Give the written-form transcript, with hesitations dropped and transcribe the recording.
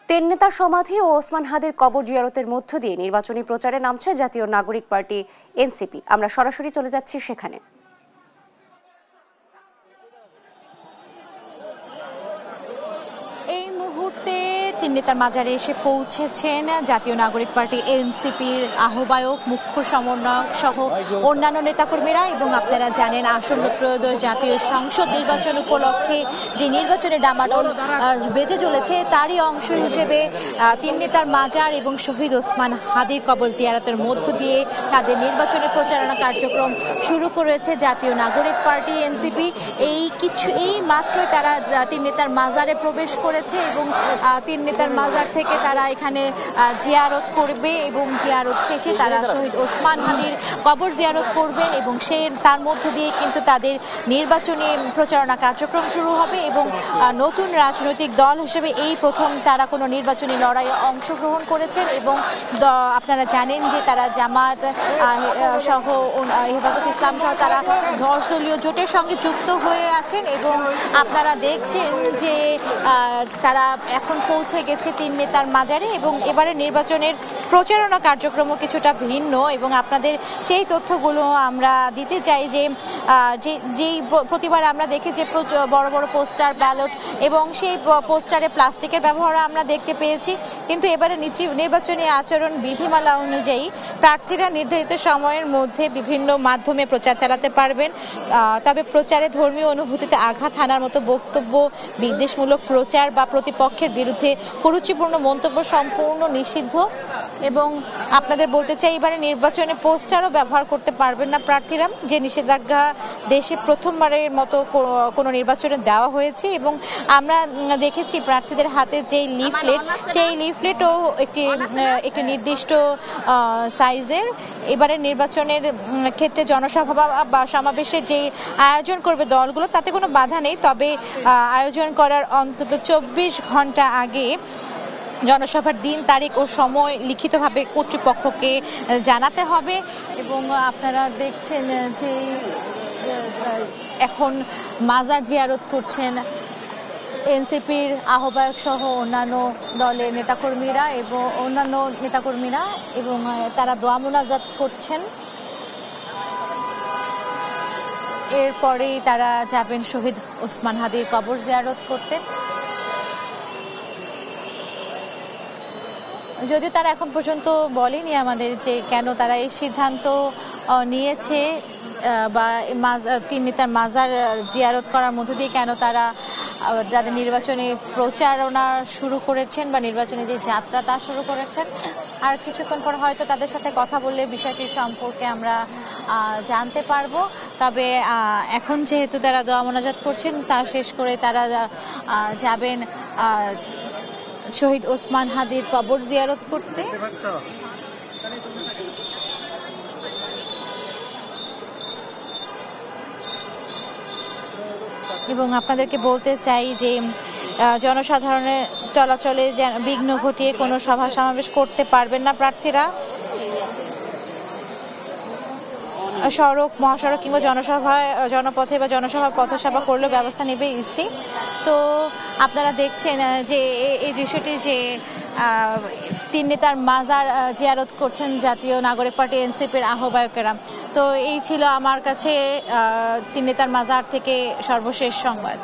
তিন নেতার সমাধি ও ওসমান হাদির কবর জিয়ারতের মধ্য দিয়ে নির্বাচনী প্রচারে নামছে জাতীয় নাগরিক পার্টি এনসিপি। আমরা সরাসরি চলে যাচ্ছি সেখানে। এই মুহূর্তে তিন নেতার মাজারে এসে পৌঁছেছেন জাতীয় নাগরিক পার্টি এনসিপির আহ্বায়ক, মুখ্য সমন্বয়ক সহ অন্যান্য নেতাকর্মীরা। এবং আপনারা জানেন, আসন্ন ত্রয়োদশ জাতীয় সংসদ নির্বাচন উপলক্ষে যে নির্বাচনে ডামাডোল বেজে চলেছে, তারই অংশ হিসেবে তিন নেতার মাজার এবং শহীদ ওসমান হাদির কবর জিয়ারতের মধ্য দিয়ে তাদের নির্বাচনী প্রচারণা কার্যক্রম শুরু করেছে জাতীয় নাগরিক পার্টি এনসিপি। এই মাত্রই তারা তিন নেতার মাজারে প্রবেশ করেছে এবং তিন নেতার মাজার থেকে তারা এখানে জিয়ারত করবে এবং জিয়ারত শেষে তারা শহীদ ওসমান হাদির কবর জিয়ারত করবেন এবং তার মধ্য দিয়ে কিন্তু তাদের নির্বাচনী প্রচারণা কার্যক্রম শুরু হবে। এবং নতুন রাজনৈতিক দল হিসেবে এই প্রথম তারা কোনো নির্বাচনী লড়াইয়ে অংশগ্রহণ করেছেন। এবং আপনারা জানেন যে তারা জামাত সহ হেফাজত ইসলাম সহ তারা 10 দলীয় জোটের সঙ্গে যুক্ত হয়ে আছেন। এবং আপনারা দেখছেন যে তারা এখন পৌঁছে গেছে তিন নেতার মাজারে এবং এবারে নির্বাচনের প্রচারণা কার্যক্রমও কিছুটা ভিন্ন। এবং আপনাদের সেই তথ্যগুলো আমরা দিতে চাই যে যেই প্রতিবার আমরা দেখি যে বড় বড় পোস্টার, ব্যালট এবং সেই পোস্টারে প্লাস্টিকের ব্যবহার আমরা দেখতে পেয়েছি, কিন্তু এবারে নির্বাচনী আচরণ বিধিমালা অনুযায়ী প্রার্থীরা নির্ধারিত সময়ের মধ্যে বিভিন্ন মাধ্যমে প্রচার চালাতে পারবেন। তবে প্রচারে ধর্মীয় অনুভূতিতে আঘাত হানার মতো বক্তব্য, বিদ্বেষমূলক প্রচার বা প্রতিপক্ষের বিরুদ্ধে কুরুচিপূর্ণ মন্তব্য সম্পূর্ণ নিষিদ্ধ। এবং আপনাদের বলতে চাই, এবারে নির্বাচনে পোস্টারও ব্যবহার করতে পারবেন না প্রার্থীরা, যে নিষেধাজ্ঞা দেশে প্রথমবারের মতো কোনো নির্বাচনে দেওয়া হয়েছে। এবং আমরা দেখেছি প্রার্থীদের হাতে যে লিফলেট, সেই লিফলেটও একটি নির্দিষ্ট সাইজের। এবারে নির্বাচনের ক্ষেত্রে জনসভা বা সমাবেশে যে আয়োজন করবে দলগুলো, তাতে কোনো বাধা নেই, তবে আয়োজন করার অন্তত 24 ঘন্টা আগে জনসভার দিন, তারিখ ও সময় লিখিতভাবে কর্তৃপক্ষকে জানাতে হবে। এবং আপনারা দেখছেন যে এখন মাজার জিয়ারত করছেন এনসিপির আহ্বায়ক সহ অন্যান্য দলের নেতাকর্মীরা এবং তারা দোয়া মুনাজাত করছেন। এরপরেই তারা যাবেন শহীদ ওসমান হাদির কবর জিয়ারত করতে। যদিও তারা এখন পর্যন্ত বলেনি আমাদের যে কেন তারা এই সিদ্ধান্ত নিয়েছে বা তিন নেতার মাজার জিয়ারত করার মধ্য দিয়ে কেন তারা যাদের নির্বাচনী প্রচারণা শুরু করেছেন বা নির্বাচনী যে যাত্রা তা শুরু করেছেন। আর কিছুক্ষণ পর হয়তো তাদের সাথে কথা বললে বিষয়টি সম্পর্কে আমরা জানতে পারবো। তবে এখন যেহেতু তারা দোয়া মোনাজাত করছেন, তা শেষ করে তারা যাবেন শহীদ ওসমান হাদির কবর জিয়ারত করতে। এবং আপনাদেরকে বলতে চাই যে জনসাধারণের চলাচলে বিঘ্ন ঘটিয়ে কোনো সভা সমাবেশ করতে পারবেন না প্রার্থীরা। সড়ক, মহাসড়ক কিংবা জনপথে বা জনসভা পথসভা করলেও ব্যবস্থা নেবে ইসি। তো আপনারা দেখছেন যে এই দৃশ্যটি, যে তিন নেতার মাজার জিয়ারত করছেন জাতীয় নাগরিক পার্টি এনসিপির আহ্বায়কেরা। তো এই ছিল আমার কাছে তিন নেতার মাজার থেকে সর্বশেষ সংবাদ।